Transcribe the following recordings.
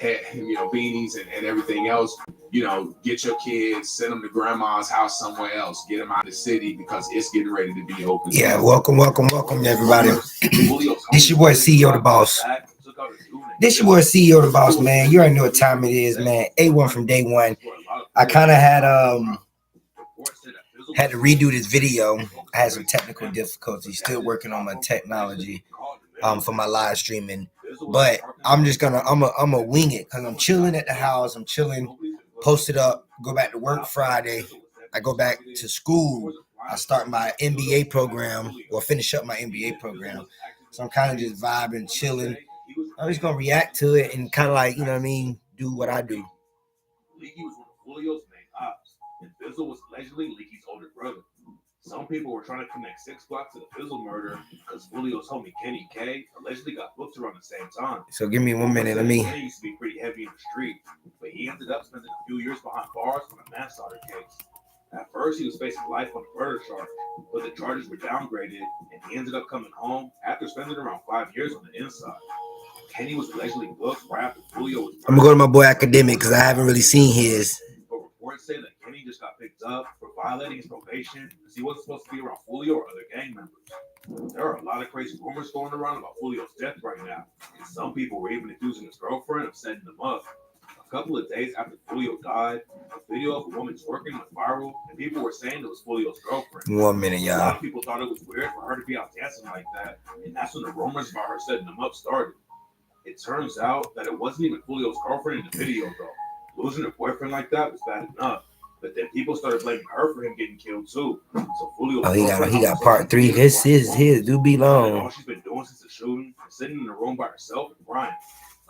beanies and everything else. Get your kids, send them to grandma's house somewhere else, get them out of the city because it's getting ready to be open. Yeah, welcome everybody. This your boy CEO the Boss. This your boy CEO the Boss, man. You already know what time it is, man. A1 from day one. I kind of had to redo this video. I had some technical difficulties. Still working on my technology for my live streaming. But I'm gonna wing it because I'm chilling at the house. I'm chilling, posted up, go back to work Friday. I go back to school. I start my MBA program or finish up my MBA program. So I'm kind of just vibing, chilling. I'm just gonna react to it and kind of like, do what I do. Leaky was one of FOOLIO's main ops, and Fizzle was allegedly Leaky's older brother. Some people were trying to connect 6 Block to the Fizzle murder because FOOLIO's homie Kenny K allegedly got booked around the same time. So give me 1 minute. Kenny used to be pretty heavy in the street, but he ended up spending a few years behind bars on a manslaughter case. At first, he was facing life on a murder charge, but the charges were downgraded, and he ended up coming home after spending around 5 years on the inside. Kenny was allegedly booked right after FOOLIO was. I'm gonna go to my boy Academic because I haven't really seen his. But reports say that Kenny just got picked up for violating his probation because he wasn't supposed to be around FOOLIO or other gang members. There are a lot of crazy rumors going around about FOOLIO's death right now, and some people were even accusing his girlfriend of setting him up. A couple of days after FOOLIO died, a video of a woman twerking went viral, and people were saying it was FOOLIO's girlfriend. 1 minute, y'all. A lot of people thought it was weird for her to be out dancing like that, and that's when the rumors about her setting him up started. It turns out that it wasn't even FOOLIO's girlfriend in the video, though. Losing a boyfriend like that was bad enough, but then people started blaming her for him getting killed too. So FOOLIO. He got part 3. His do be long. All she's been doing since the shooting is sitting in the room by herself and crying.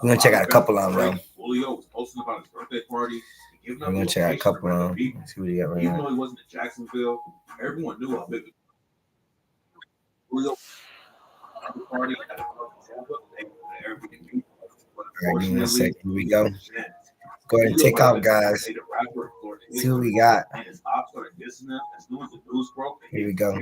We're gonna check out a couple of them, though. FOOLIO was posting about his birthday party. We're gonna check out a couple of them. See what he got right now. Even though he wasn't in Jacksonville, everyone knew how big the FOOLIO party at a Tampa. All right, give me a second. Here we go. Go ahead and take off, guys. See what we got. Here we go.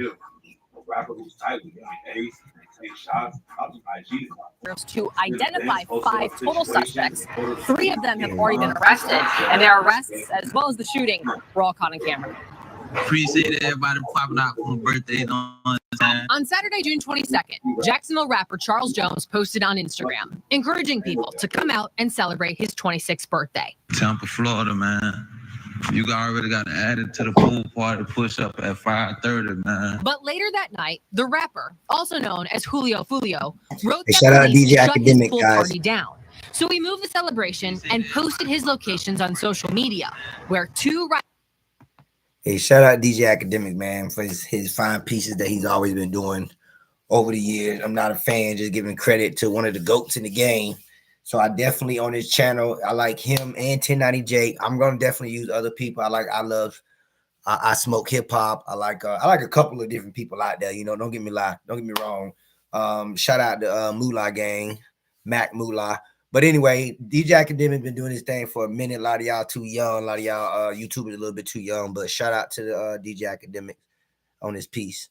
To identify 5 total suspects. 3 of them have already been arrested, and their arrests, as well as the shooting, were all caught on camera. Appreciate everybody popping out for birthday on Saturday, June 22nd, Jacksonville rapper Charles Jones posted on Instagram, encouraging people to come out and celebrate his 26th birthday. Tampa, Florida, man. You already got added to the pool party push up at 5:30, man. But later that night, the rapper, also known as FOOLIO, wrote that shout out DJ Academic, pool guys. Party down. So he moved the celebration and posted his locations on social media, where 2 Hey, shout out DJ Academic, man, for his fine pieces that he's always been doing over the years. I'm not a fan, just giving credit to one of the GOATs in the game. So I definitely on his channel, I like him and 1090J. I'm gonna definitely use other people. I smoke hip hop. I like a couple of different people out there. Don't get me wrong. Shout out to Moolah Gang, Mac Moolah. But anyway, DJ Academic been doing his thing for a minute. A lot of y'all too young. A lot of y'all YouTubers a little bit too young. But shout out to the DJ Academic on his piece.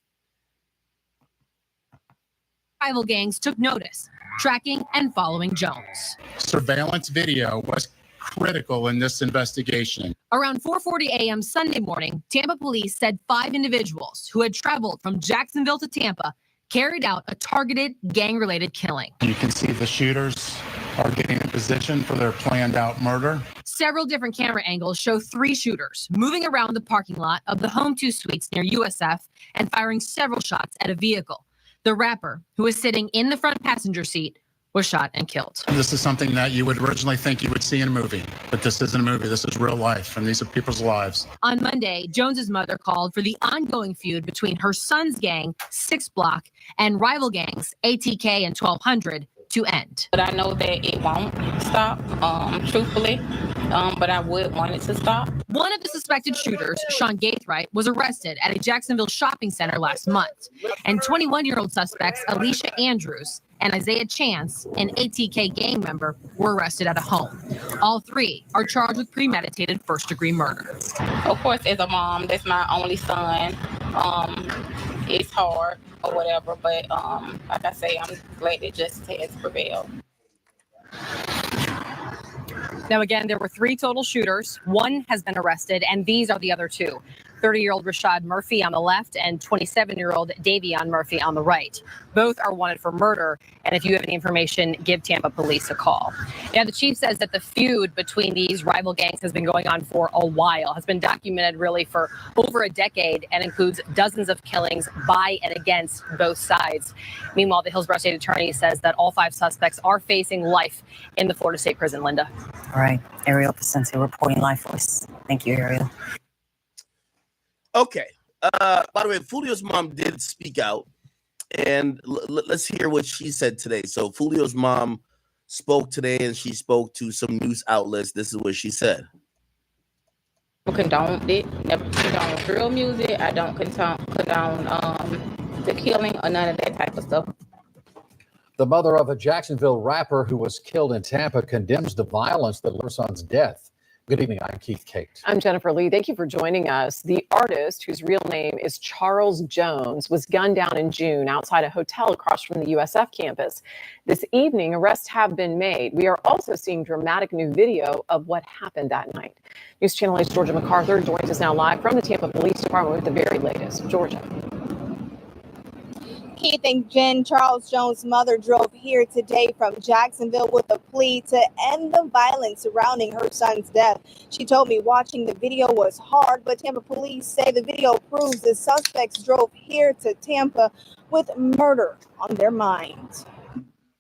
rival gangs took notice, tracking and following Jones. Surveillance video was critical in this investigation. Around 4:40 a.m. Sunday morning, Tampa police said 5 individuals who had traveled from Jacksonville to Tampa carried out a targeted gang-related killing. You can see the shooters are getting in position for their planned out murder. Several different camera angles show 3 shooters moving around the parking lot of the Home 2 Suites near USF and firing several shots at a vehicle. The rapper, who was sitting in the front passenger seat, was shot and killed. This is something that you would originally think you would see in a movie, but this isn't a movie. This is real life, and these are people's lives. On Monday, Jones's mother called for the ongoing feud between her son's gang, 6 Block, and rival gangs, ATK and 1200, to end. But I know that it won't stop, truthfully, but I would want it to stop. One of the suspected shooters, Sean Gaithright, was arrested at a Jacksonville shopping center last month, and 21-year-old suspects Alicia Andrews and Isaiah Chance, an ATK gang member, were arrested at a home. All 3 are charged with premeditated first-degree murder. Of course, as a mom, that's my only son. It's hard or whatever, but like I say, I'm glad that justice has prevailed. Now, again, there were 3 total shooters. 1 has been arrested, and these are the other 2. 30-year-old Rashad Murphy on the left and 27-year-old Davion Murphy on the right. Both are wanted for murder, and if you have any information, give Tampa police a call. Now, the chief says that the feud between these rival gangs has been going on for a while, has been documented really for over a decade, and includes dozens of killings by and against both sides. Meanwhile, the Hillsborough State Attorney says that all 5 suspects are facing life in the Florida State Prison. Linda. All right, Ariel Pacencia reporting live voice. Thank you, Ariel. Okay. By the way, Foolio's mom did speak out, and let's hear what she said today. So Foolio's mom spoke today, and she spoke to some news outlets. This is what she said. I condone it. Never condone drill music. I don't condone the killing or none of that type of stuff. The mother of a Jacksonville rapper who was killed in Tampa condemns the violence that led her son's death. Good evening. I'm Keith Kate. I'm Jennifer Lee. Thank you for joining us. The artist, whose real name is Charles Jones, was gunned down in June outside a hotel across from the USF campus. This evening, arrests have been made. We are also seeing dramatic new video of what happened that night. News Channel 8's Georgia MacArthur joins us now live from the Tampa Police Department with the very latest. Georgia. Keith and Jen, Charles Jones' mother drove here today from Jacksonville with a plea to end the violence surrounding her son's death. She told me watching the video was hard, but Tampa police say the video proves the suspects drove here to Tampa with murder on their minds.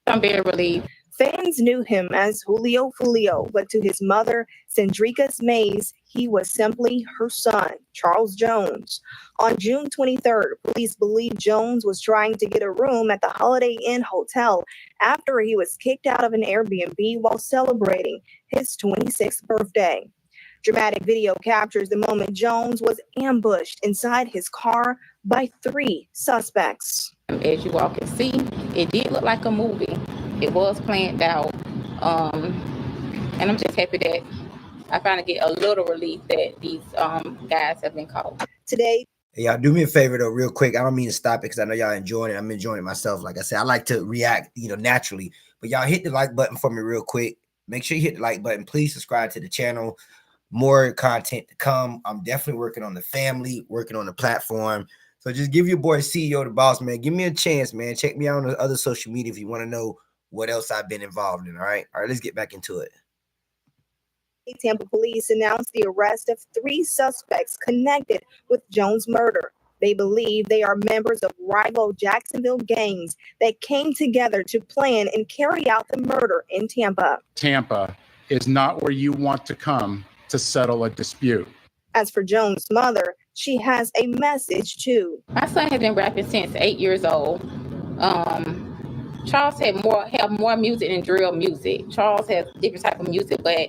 I'm very relieved. Fans knew him as FOOLIO, but to his mother, Cendricus Mays, he was simply her son, Charles Jones. On June 23rd, police believe Jones was trying to get a room at the Holiday Inn Hotel after he was kicked out of an Airbnb while celebrating his 26th birthday. Dramatic video captures the moment Jones was ambushed inside his car by 3 suspects. As you all can see, it did look like a movie. It was planned out, and I'm just happy that I finally get a little relief that these guys have been caught. Today, hey, y'all do me a favor though, real quick. I don't mean to stop it because I know y'all enjoying it. I'm enjoying it myself. Like I said, I like to react, naturally. But y'all hit the like button for me real quick. Make sure you hit the like button. Please subscribe to the channel. More content to come. I'm definitely working on the family, working on the platform. So just give your boy CEO the boss, man. Give me a chance, man. Check me out on the other social media if you want to know what else I've been involved in. All right, let's get back into it. Tampa police announced the arrest of 3 suspects connected with Jones' murder. They believe they are members of rival Jacksonville gangs that came together to plan and carry out the murder in Tampa. Tampa is not where you want to come to settle a dispute. As for Jones' mother, she has a message too. My son has been rapping since 8 years old. Charles have more music than drill music. Charles has different type of music, but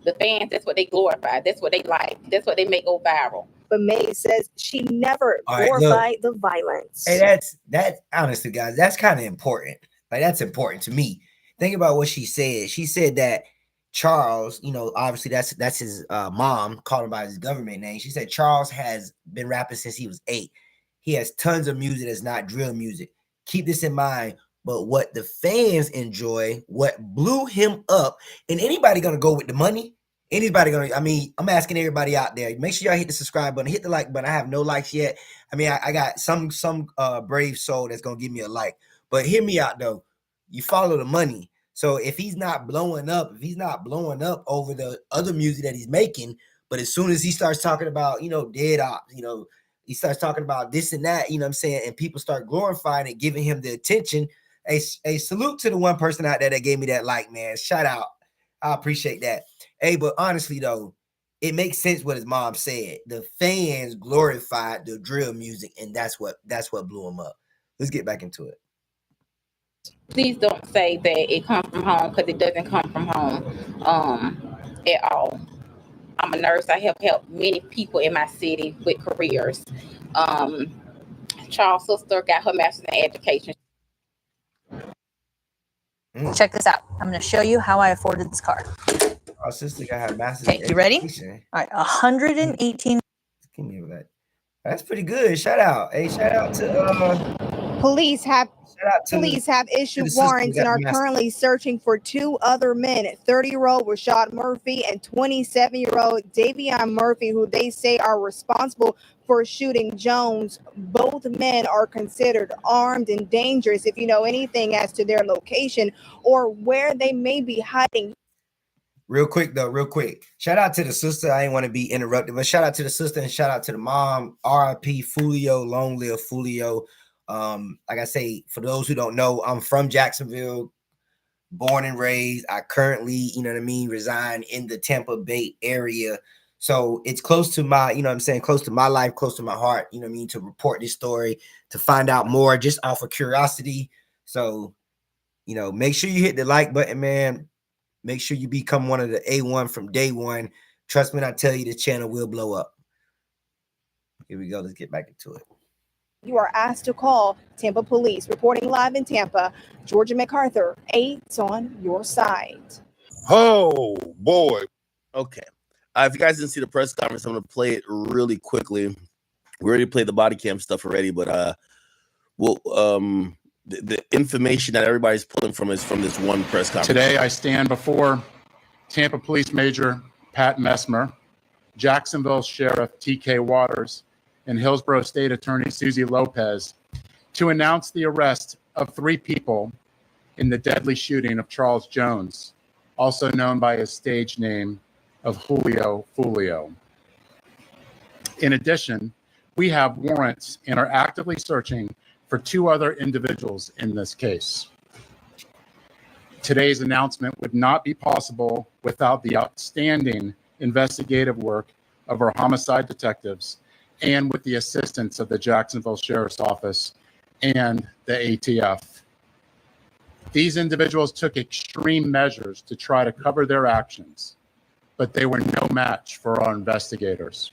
the fans, that's what they glorify. That's what they like. That's what they make go viral. But May says she never glorified the violence. Hey, that's honestly, guys, that's kind of important. Like, that's important to me. Think about what she said. She said that Charles, obviously that's his mom, called him by his government name. She said Charles has been rapping since he was 8. He has tons of music that's not drill music. Keep this in mind. But what the fans enjoy, what blew him up, and anybody gonna go with the money? I'm asking everybody out there, make sure y'all hit the subscribe button, hit the like button. I have no likes yet. I got some brave soul that's gonna give me a like. But hear me out though. You follow the money. So if he's not blowing up over the other music that he's making, but as soon as he starts talking about, dead ops, he starts talking about this and that, and people start glorifying it, giving him the attention. A salute to the one person out there that gave me that like, man. Shout out. I appreciate that. Hey, but honestly, though, it makes sense what his mom said. The fans glorified the drill music, and that's what blew him up. Let's get back into it. Please don't say that it comes from home, because it doesn't come from home at all. I'm a nurse. I have helped many people in my city with careers. Charles' sister got her master's in education. Check this out. I'm going to show you how I afforded this car. Our sister got her master's. Okay, you ready? All right, 118. Give me that. That's pretty good. Shout out. Hey, shout out to Police have Shout out to Police have the issued sister who warrants and got are the mask. currently searching for two other men, 30-year-old Rashad Murphy and 27-year-old Davion Murphy, who they say are responsible for shooting Jones. Both men are considered armed and dangerous. If you know anything as to their location or where they may be hiding. Real quick. Shout out to the sister. I ain't want to be interrupted, but shout out to the sister and shout out to the mom. R.I.P. Foolio, long live Foolio. Like I say, for those who don't know, I'm from Jacksonville, born and raised. I currently, you know what I mean, reside in the Tampa Bay area. So it's close to my, you know what I'm saying, close to my life, close to my heart, you know what I mean, to report this story, to find out more just off of curiosity. So, you know, make sure you hit the like button, man. Make sure you become one of the A1 from day one. Trust me when I tell you, the channel will blow up. Here we go. Let's get back into it. You are asked to call Tampa Police. Reporting live in Tampa, Georgia MacArthur, 8's on your side. Oh, boy. Okay. If you guys didn't see the press conference, I'm going to play it really quickly. We already played the body cam stuff already, but the information that everybody's pulling from is from this one press conference. Today, I stand before Tampa Police Major Pat Messmer, Jacksonville Sheriff T.K. Waters, and Hillsborough State Attorney Susie Lopez to announce the arrest of 3 people in the deadly shooting of Charles Jones, also known by his stage name of FOOLIO. In addition, we have warrants and are actively searching for 2 other individuals in this case. Today's announcement would not be possible without the outstanding investigative work of our homicide detectives and with the assistance of the Jacksonville Sheriff's Office and the ATF. These individuals took extreme measures to try to cover their actions, but they were no match for our investigators.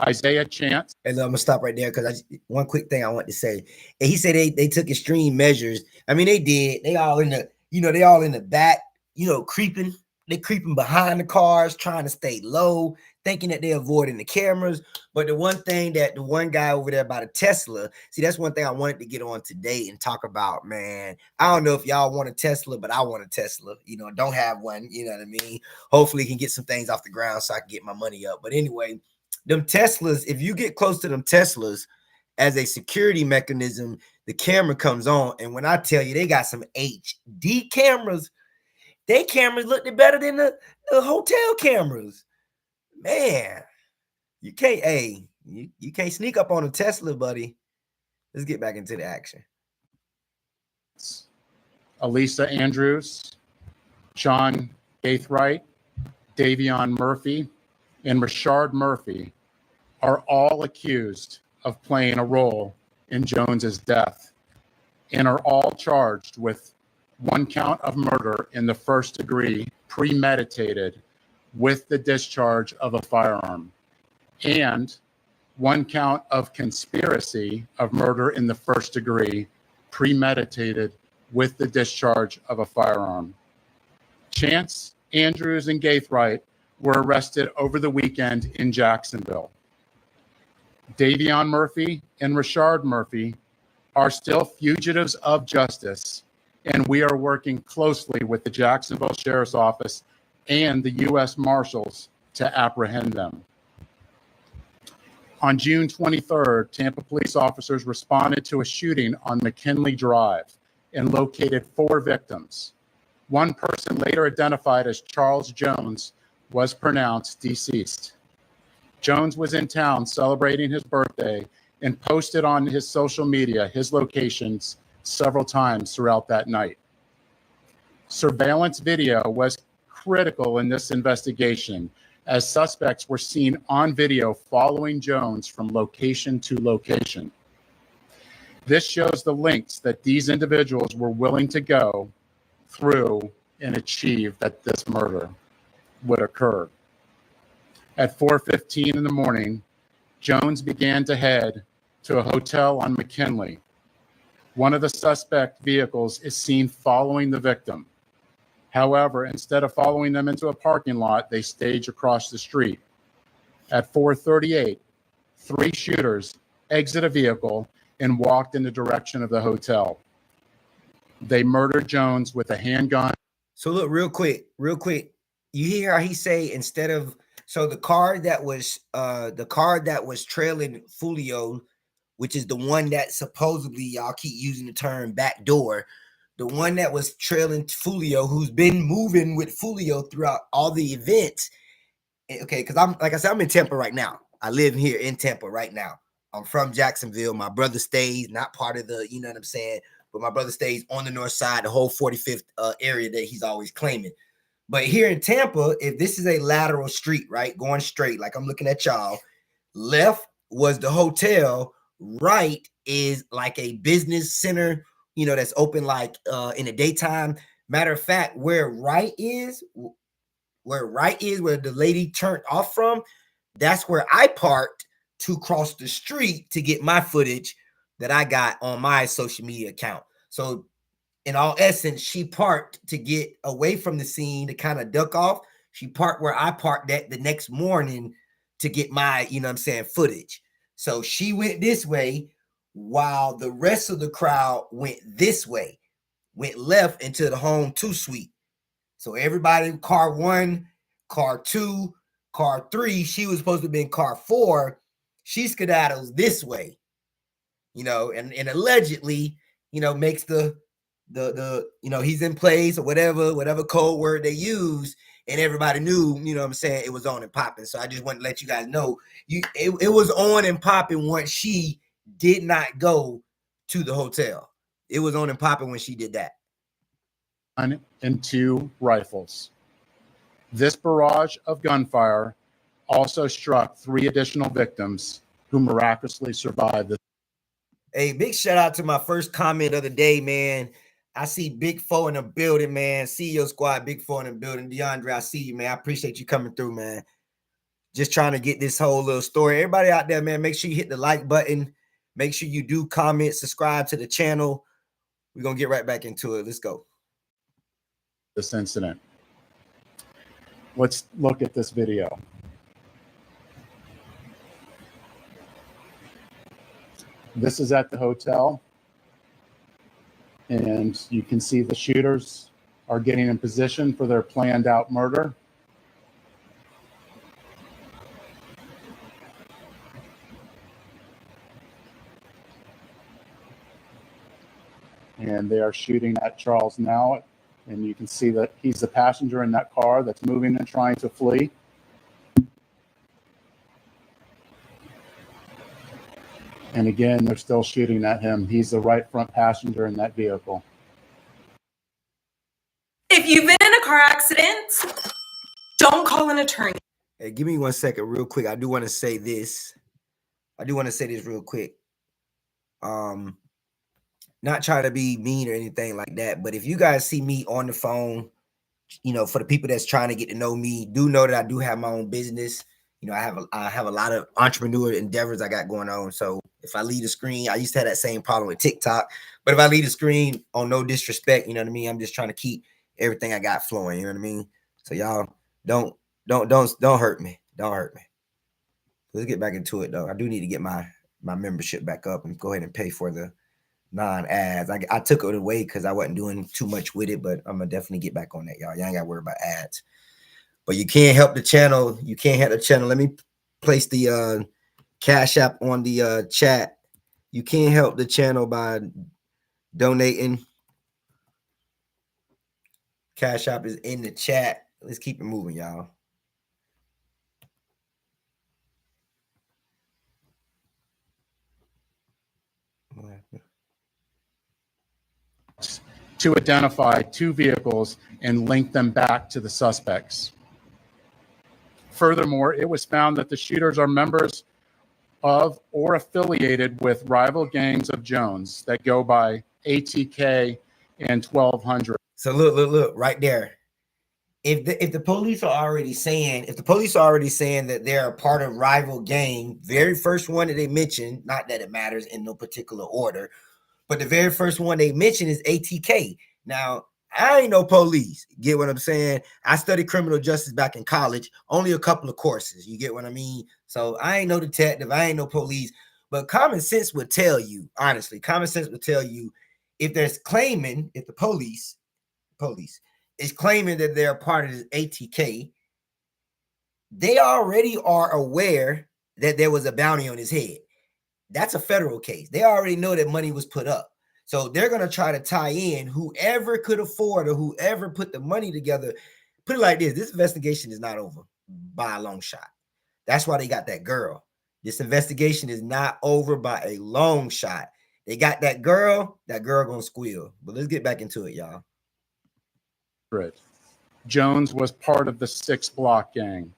Isaiah Chance. And I'm gonna stop right there because one quick thing I want to say. And he said they took extreme measures. I mean, they did. They all in the, you know, they all in the back, you know, creeping. They creeping behind the cars, trying to stay low, thinking that they're avoiding the cameras. But the one thing that the one guy over there about a Tesla, see, that's one thing I wanted to get on today and talk about, man. I don't know if y'all want a Tesla, but I want a Tesla. You know, don't have one, you know what I mean? Hopefully can get some things off the ground so I can get my money up. But anyway, them Teslas, if you get close to them Teslas as a security mechanism, the camera comes on. And when I tell you they got some HD cameras, they cameras looked better than the hotel cameras. Man, you can't, you can't sneak up on a Tesla, buddy. Let's get back into the action. Elisa Andrews, Sean Gaithright, Davion Murphy, and Rashard Murphy are all accused of playing a role in Jones's death and are all charged with 1 count of murder in the first degree, premeditated with the discharge of a firearm, and 1 count of conspiracy of murder in the first degree, premeditated with the discharge of a firearm. Chance, Andrews, and Gaithright were arrested over the weekend in Jacksonville. Davion Murphy and Rashard Murphy are still fugitives of justice, and we are working closely with the Jacksonville Sheriff's Office and the U.S. Marshals to apprehend them. On June 23rd, Tampa police officers responded to a shooting on McKinley Drive and located 4 victims. 1 person, later identified as Charles Jones, was pronounced deceased. Jones was in town celebrating his birthday and posted on his social media his locations several times throughout that night. Surveillance video was critical in this investigation, as suspects were seen on video following Jones from location to location. This shows the lengths that these individuals were willing to go through and achieve that this murder would occur. At 4:15 in the morning, Jones began to head to a hotel on McKinley. One of the suspect vehicles is seen following the victim. However, instead of following them into a parking lot, they stage across the street. At 4:38, 3 shooters exit a vehicle and walked in the direction of the hotel. They murdered Jones with a handgun. So look, real quick. You hear how he say instead of the car that was trailing FOOLIO, which is the one that supposedly y'all keep using the term backdoor, the one that was trailing FOOLIO, who's been moving with FOOLIO throughout all the events. Okay, because I'm in Tampa right now. I live here in Tampa right now. I'm from Jacksonville. My brother stays, not part of the, you know what I'm saying, but my brother stays on the north side, the whole 45th area that he's always claiming. But here in Tampa, if this is a lateral street, right, going straight, like I'm looking at y'all, left was the hotel, right is like a business center, you know, that's open like in the daytime. Matter of fact, where the lady turned off from, that's where I parked to cross the street to get my footage that I got on my social media account. So in all essence, she parked to get away from the scene to kind of duck off. She parked where I parked at the next morning to get my, you know what I'm saying, footage. So she went this way while the rest of the crowd went this way, went left into the home 2 suite. So everybody, car 1, car 2, car 3, she was supposed to be in car 4. She skedaddles this way, you know, and allegedly, you know, makes the you know, he's in place or whatever code word they use, and everybody knew, you know what I'm saying, it was on and popping. So I just want to let you guys know it was on and popping once she did not go to the hotel. It was on and popping when she did that. And 2 rifles. This barrage of gunfire also struck 3 additional victims who miraculously survived. Hey, big shout out to my first comment of the day, man. I see Big Foe in the building, man. CEO squad, Big Foe in the building. DeAndre, I see you, man. I appreciate you coming through, man. Just trying to get this whole little story. Everybody out there, man, make sure you hit the like button. Make sure you do comment, subscribe to the channel. We're going to get right back into it. Let's go. This incident. Let's look at this video. This is at the hotel, and you can see the shooters are getting in position for their planned out murder. And they are shooting at Charles now. And you can see that he's the passenger in that car that's moving and trying to flee. And again, they're still shooting at him. He's the right front passenger in that vehicle. If you've been in a car accident, don't call an attorney. Hey, give me 1 second real quick. I do want to say this. Real quick. Not trying to be mean or anything like that, but if you guys see me on the phone, you know, for the people that's trying to get to know me, do know that I do have my own business. You know, I have a lot of entrepreneur endeavors I got going on. So if I leave the screen, I used to have that same problem with TikTok, but if I leave the screen, on no disrespect, you know what I mean? I'm just trying to keep everything I got flowing. You know what I mean? So y'all don't hurt me. Don't hurt me. Let's get back into it though. I do need to get my membership back up and go ahead and pay for the non-ads. I took it away because I wasn't doing too much with it, but I'm gonna definitely get back on that, y'all. Y'all ain't gotta worry about ads. But you can't help the channel. You can't help the channel. Let me place the Cash App on the chat. You can't help the channel by donating. Cash App is in the chat. Let's keep it moving, y'all. To identify 2 vehicles and link them back to the suspects. Furthermore, it was found that the shooters are members of or affiliated with rival gangs of Jones that go by ATK and 1200. So look right there. If the police are already saying, that they're a part of rival gang, very first one that they mentioned, not that it matters in no particular order, but the very first one they mentioned is ATK. Now, I ain't no police. Get what I'm saying? I studied criminal justice back in college, only a couple of courses. You get what I mean? So I ain't no detective. I ain't no police. But common sense would tell you, honestly, common sense would tell you if the police is claiming that they're part of this ATK, they already are aware that there was a bounty on his head. That's a federal case. They already know that money was put up. So they're going to try to tie in whoever could afford or whoever put the money together. Put it like this investigation is not over by a long shot. That's why they got that girl. This investigation is not over by a long shot. They got that girl gonna squeal. But let's get back into it, y'all. Jones was part of the 6 Block gang.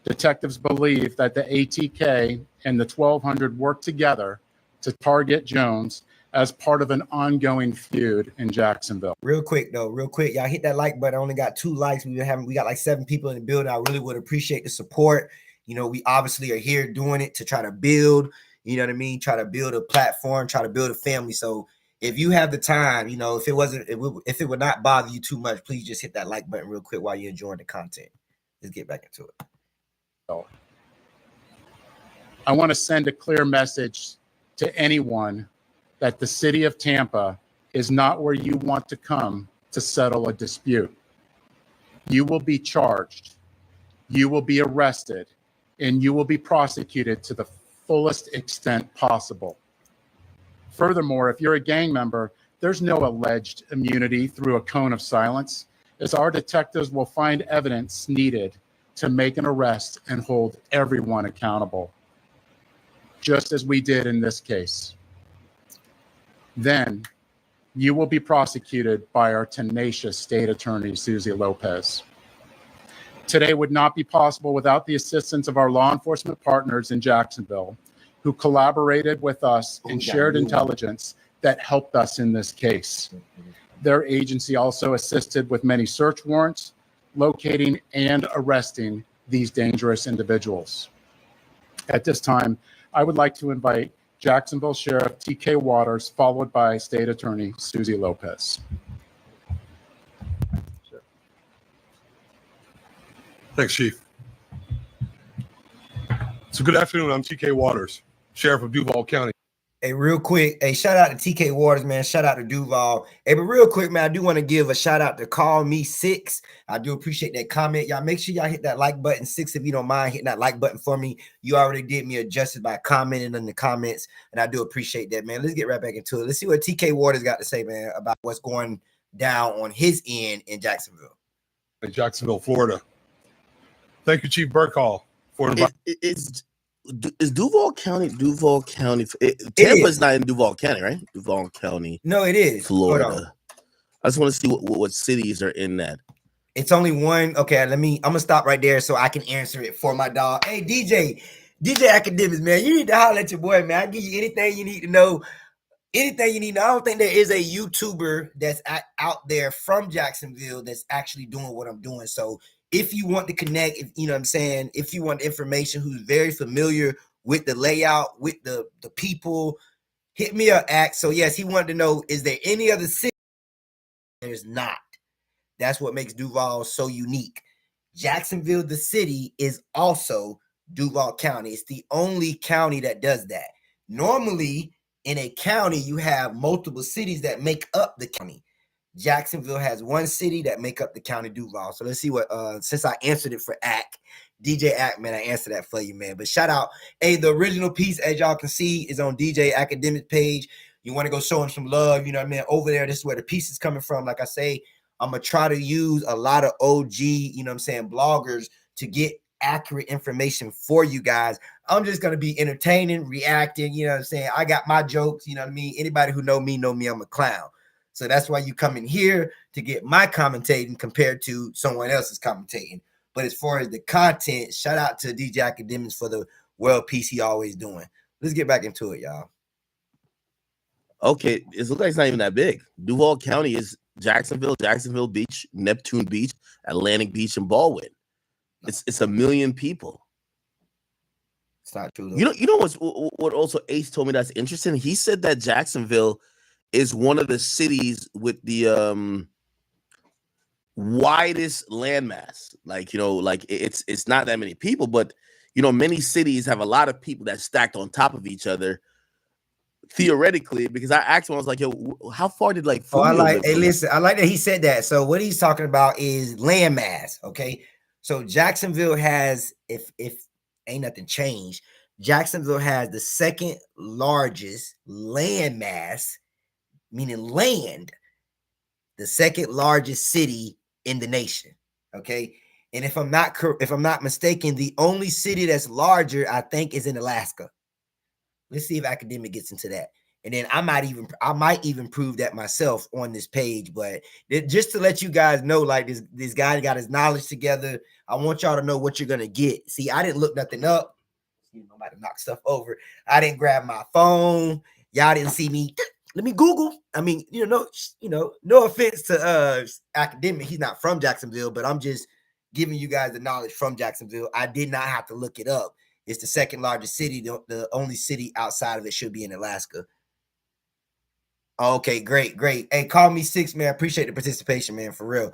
Detectives believe that the ATK and the 1200 worked together to target Jones as part of an ongoing feud in Jacksonville. Real quick, y'all hit that like button. I only got 2 likes. We got like 7 people in the building. I really would appreciate the support. You know, we obviously are here doing it to try to build, you know what I mean? Try to build a platform, try to build a family. So if you have the time, you know, if it would not bother you too much, please just hit that like button real quick while you're enjoying the content. Let's get back into it. I want to send a clear message to anyone that the city of Tampa is not where you want to come to settle a dispute. You will be charged, you will be arrested, and you will be prosecuted to the fullest extent possible. Furthermore, if you're a gang member, there's no alleged immunity through a cone of silence, as our detectives will find evidence needed to make an arrest and hold everyone accountable, just as we did in this case. Then you will be prosecuted by our tenacious state attorney, Susie Lopez. Today would not be possible without the assistance of our law enforcement partners in Jacksonville, who collaborated with us and shared intelligence that helped us in this case. Their agency also assisted with many search warrants, locating and arresting these dangerous individuals. At this time, I would like to invite Jacksonville Sheriff TK Waters, followed by State Attorney Susie Lopez. Thanks, Chief. So good afternoon. I'm TK Waters, Sheriff of Duval County. Hey, real quick, hey, shout out to TK Waters, man. Shout out to Duval. Hey, but real quick, man, I do want to give a shout out to Call Me 6. I do appreciate that comment. Y'all make sure y'all hit that like button, 6, if you don't mind hitting that like button for me. You already did me a justice by commenting in the comments, and I do appreciate that, man. Let's get right back into it. Let's see what TK Waters got to say, man, about what's going down on his end in Jacksonville. In Jacksonville, Florida. Thank you, Chief Burkhall, for inviting. Is Duval County? Tampa's not in Duval County, right? Duval County. No, it is Florida. I just want to see what cities are in that. It's only one. Okay, I'm gonna stop right there so I can answer it for my dog. Hey, DJ Academics, man, you need to holler at your boy, man. I give you anything you need to know. Anything you need to know. I don't think there is a YouTuber that's out there from Jacksonville that's actually doing what I'm doing. So if you want to connect, if you know what I'm saying, if you want information, who's very familiar with the layout, with the people, hit me up, Act. So yes, he wanted to know, is there any other city? There's not. That's what makes Duval so unique. Jacksonville, the city, is also Duval County. It's the only county that does that. Normally, in a county, you have multiple cities that make up the county. Jacksonville has one city that make up the county Duval. So let's see what, since I answered it for Ack, DJ Ack, man, I answered that for you, man. But shout out, hey, the original piece, as y'all can see, is on DJ Academic page. You want to go show him some love, you know what I mean? Over there, this is where the piece is coming from. Like I say, I'm going to try to use a lot of OG, you know what I'm saying, bloggers to get accurate information for you guys. I'm just going to be entertaining, reacting, you know what I'm saying? I got my jokes, you know what I mean? Anybody who know me, I'm a clown. So that's why you come in here to get my commentating compared to someone else's commentating. But as far as the content, shout out to DJ Academics for the world piece he always doing. Let's get back into it, y'all. Okay, it looks like it's not even that big. Duval County is Jacksonville, Jacksonville Beach, Neptune Beach, Atlantic Beach, and Baldwin. It's 1 million people. It's not true, though. You know what also Ace told me that's interesting? He said that Jacksonville is one of the cities with the widest landmass. Like, you know, like it's not that many people, but many cities have a lot of people that stacked on top of each other. Theoretically, because I asked him, I was like, yo, how far did like I Foolio like, live hey, from? listen, I like that he said that. So what he's talking about is land mass. Okay. So Jacksonville has, if ain't nothing changed, Jacksonville has the second largest land mass, meaning land, the second largest city in the nation. Okay. And if I'm not mistaken, the only city that's larger, I think, is in Alaska. Let's see if Academic gets into that. And then I might even prove that myself on this page. But just to let you guys know, like this guy got his knowledge together. I want y'all to know what you're gonna get. See, I didn't look nothing up. I might have knocked stuff over. I didn't grab my phone. Y'all didn't see me. Let me Google. I mean, no offense to Academic. He's not from Jacksonville, but I'm just giving you guys the knowledge from Jacksonville. I did not have to look it up. It's the second largest city. The only city outside of it should be in Alaska. Okay, great. Hey, call me 6, man. Appreciate the participation, man, for real.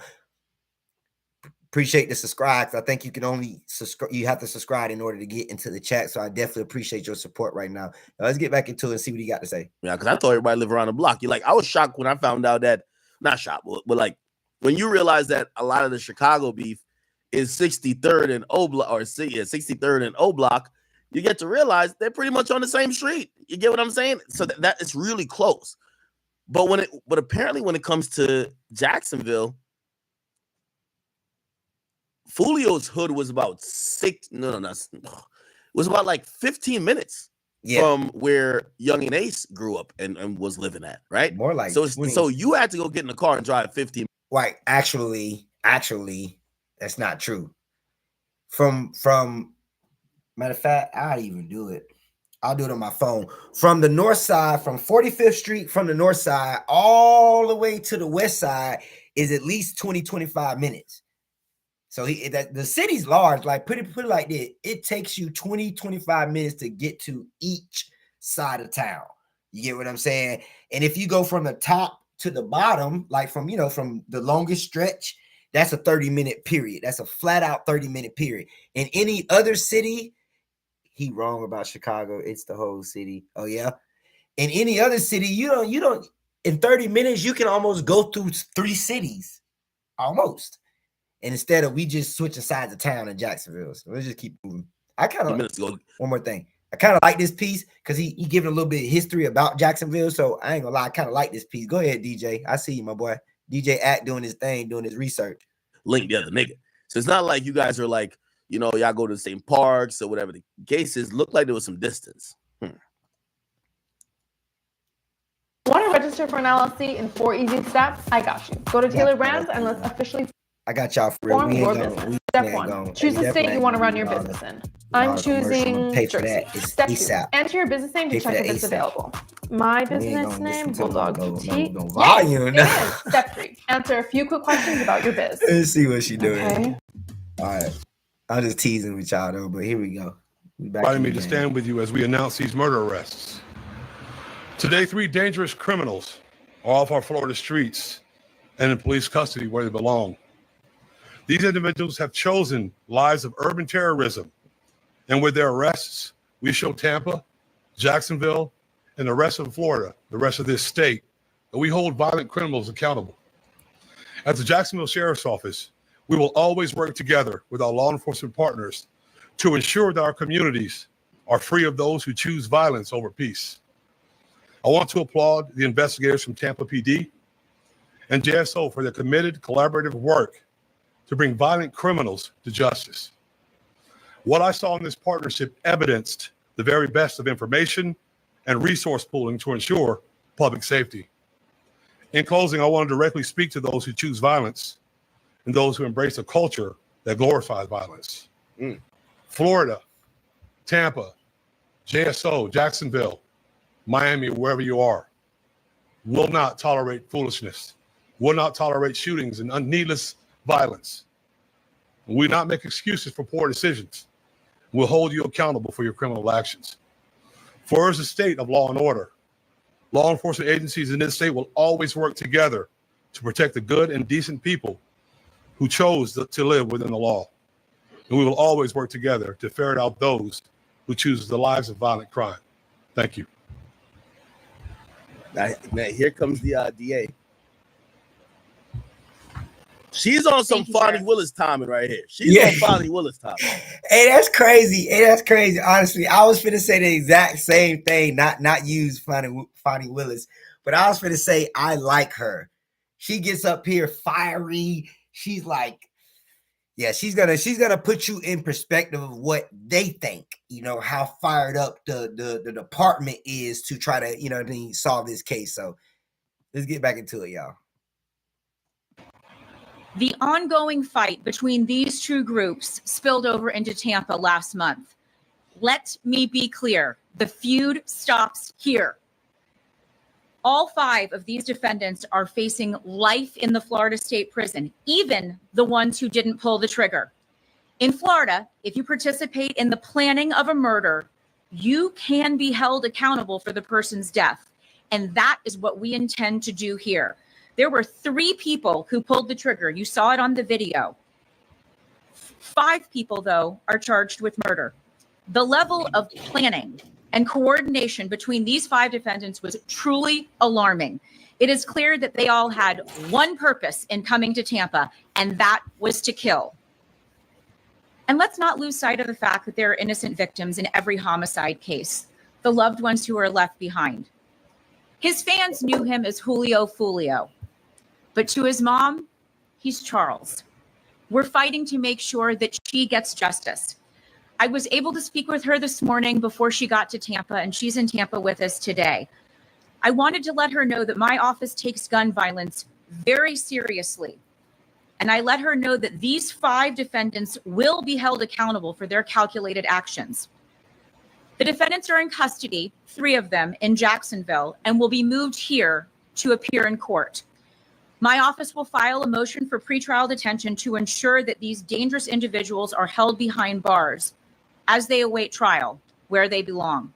Appreciate the subscribe. I think you can only subscribe. You have to subscribe in order to get into the chat. So I definitely appreciate your support right now. Let's get back into it and see what he got to say. Yeah, because I thought everybody lived around the block. I was shocked when I found out that, not shocked, but like when you realize that a lot of the Chicago beef is 63rd and O block, or 63rd and O block, you get to realize they're pretty much on the same street. You get what I'm saying? So that it's really close. But apparently when it comes to Jacksonville, Foolio's hood was about was about like 15 minutes from where Young and Ace grew up and was living at, right? More like so you had to go get in the car and drive 15. Right. Actually, that's not true. From matter of fact, I'll even do it. I'll do it on my phone. From the north side, from 45th Street, from the north side, all the way to the west side is at least 20-25 minutes. So the city's large. Like put it like this. It takes you 20-25 minutes to get to each side of town. You get what I'm saying? And if you go from the top to the bottom, like from the longest stretch, that's a 30-minute period. That's a flat out 30-minute period. In any other city, he wrong about Chicago. It's the whole city. Oh yeah. In any other city, you don't in 30 minutes, you can almost go through 3 cities. Almost. And instead of we just switching sides of town in Jacksonville. So let's just keep moving. One more thing. I kind of like this piece because he giving a little bit of history about Jacksonville. So I ain't gonna lie, I kind of like this piece. Go ahead, DJ. I see you, my boy. DJ Act doing his thing, doing his research. Link the other nigga. So it's not like you guys are like, y'all go to the same parks or whatever the case is. Looked like there was some distance. Want to register for an LLC in 4 easy steps? I got you. Go to Taylor Brands and let's officially I got y'all for real. form your business. Step 1. Choose the state you want to run your business in. I'm choosing Jersey. Step 2. Enter your business name to check if it's available. My business name, Bulldog Boutique. Volume. Yes. Step 3. Answer a few quick questions about your biz. Let's see what she doing. Okay. All right. I'm just teasing with y'all though, but here we go. Inviting me to stand with you as we announce these murder arrests. Today, 3 dangerous criminals are off our Florida streets and in police custody where they belong. These individuals have chosen lives of urban terrorism, and with their arrests, we show Tampa, Jacksonville, and the rest of Florida, the rest of this state, that we hold violent criminals accountable. At the Jacksonville Sheriff's Office, we will always work together with our law enforcement partners to ensure that our communities are free of those who choose violence over peace. I want to applaud the investigators from Tampa PD and JSO for their committed collaborative work to bring violent criminals to justice. What I saw in this partnership evidenced the very best of information and resource pooling to ensure public safety. In closing, I want to directly speak to those who choose violence and those who embrace a culture that glorifies violence. Florida, Tampa, JSO, Jacksonville, Miami, wherever you are, will not tolerate foolishness, will not tolerate shootings and needless violence. We will not make excuses for poor decisions. We'll hold you accountable for your criminal actions. For as a state of law and order, law enforcement agencies in this state will always work together to protect the good and decent people who chose to live within the law. and we will always work together to ferret out those who choose the lives of violent crime. Thank you. Now, here comes the DA. She's on some Fonnie Willis timing right here. She's on Fonnie Willis timing. Hey, that's crazy. Hey, that's crazy. Honestly, I was finna say the exact same thing, not use Fonnie Willis, but I was finna say I like her. She gets up here fiery. She's like, yeah, she's gonna put you in perspective of what they think. You know how fired up the department is to try to solve this case. So let's get back into it, y'all. The ongoing fight between these two groups spilled over into Tampa last month. Let me be clear, the feud stops here. All 5 of these defendants are facing life in the Florida State Prison, even the ones who didn't pull the trigger. In Florida, if you participate in the planning of a murder, you can be held accountable for the person's death. And that is what we intend to do here. There were 3 people who pulled the trigger. You saw it on the video. 5 people, though, are charged with murder. The level of planning and coordination between these 5 defendants was truly alarming. It is clear that they all had one purpose in coming to Tampa, and that was to kill. And let's not lose sight of the fact that there are innocent victims in every homicide case, the loved ones who are left behind. His fans knew him as Julio Foolio. But to his mom, he's Charles. We're fighting to make sure that she gets justice. I was able to speak with her this morning before she got to Tampa, and she's in Tampa with us today. I wanted to let her know that my office takes gun violence very seriously. And I let her know that these 5 defendants will be held accountable for their calculated actions. The defendants are in custody, 3 of them in Jacksonville, and will be moved here to appear in court. My office will file a motion for pretrial detention to ensure that these dangerous individuals are held behind bars as they await trial, where they belong.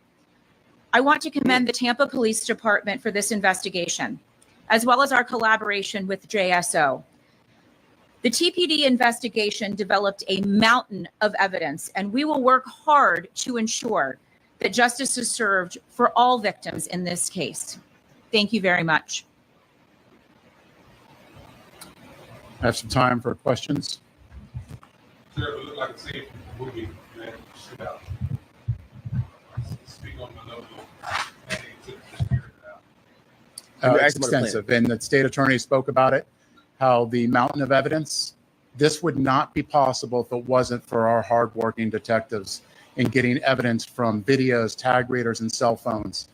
I want to commend the Tampa Police Department for this investigation, as well as our collaboration with JSO. The TPD investigation developed a mountain of evidence, and we will work hard to ensure that justice is served for all victims in this case. Thank you very much. I have some time for questions. Sir, it looked like a scene from a movie that shoot out. Speak on the level of It's extensive, and the state attorney spoke about it, how the mountain of evidence, this would not be possible if it wasn't for our hardworking detectives in getting evidence from videos, tag readers, and cell phones.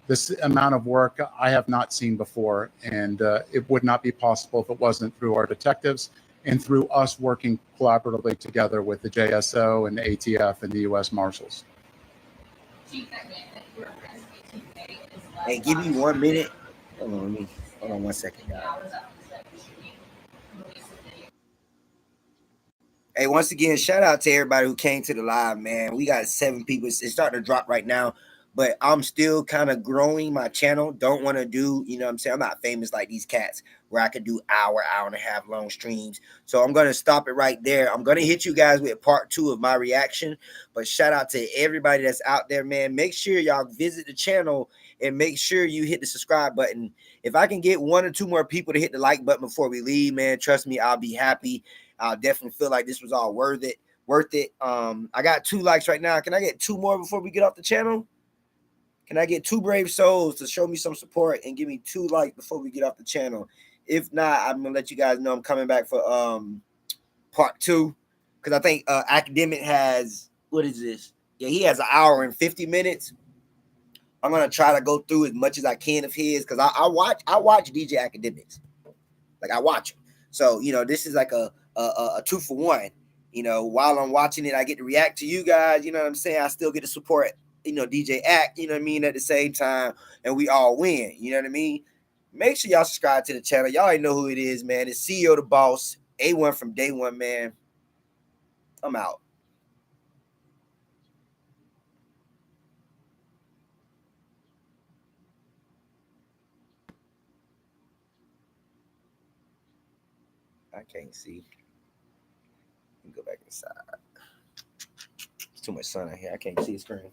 This amount of work I have not seen before, and it would not be possible if it wasn't through our detectives and through us working collaboratively together with the JSO and the ATF and the U.S. Marshals. Hey, give me 1 minute. Hold on 1 second, guys. Hey, once again, shout out to everybody who came to the live, man. We got 7 people. It's starting to drop right now, but I'm still kind of growing my channel. Don't want to do, you know what I'm saying? I'm not famous like these cats where I could do hour and a half long streams. So I'm going to stop it right there. I'm going to hit you guys with part 2 of my reaction, but shout out to everybody that's out there, man. Make sure y'all visit the channel and make sure you hit the subscribe button. If I can get 1 or 2 more people to hit the like button before we leave, man, trust me, I'll be happy. I'll definitely feel like this was all worth it. I got 2 likes right now. Can I get 2 more before we get off the channel? Can I get 2 brave souls to show me some support and give me 2 likes before we get off the channel? If not, I'm gonna let you guys know I'm coming back for part 2, because I think Academic has, what is this? Yeah, he has 1 hour and 50 minutes. I'm gonna try to go through as much as I can of his, because I watch DJ Academics, like I watch him. So you know, this is like a 2 for 1. You know, while I'm watching it, I get to react to you guys. You know what I'm saying? I still get to support, you know, DJ Act. You know what I mean? At the same time, and we all win. You know what I mean? Make sure y'all subscribe to the channel. Y'all already know who it is, man. It's CEO the Boss, A1 from day one, man. I'm out. I can't see. Let me go back inside. too much sun out here. I can't see the screen.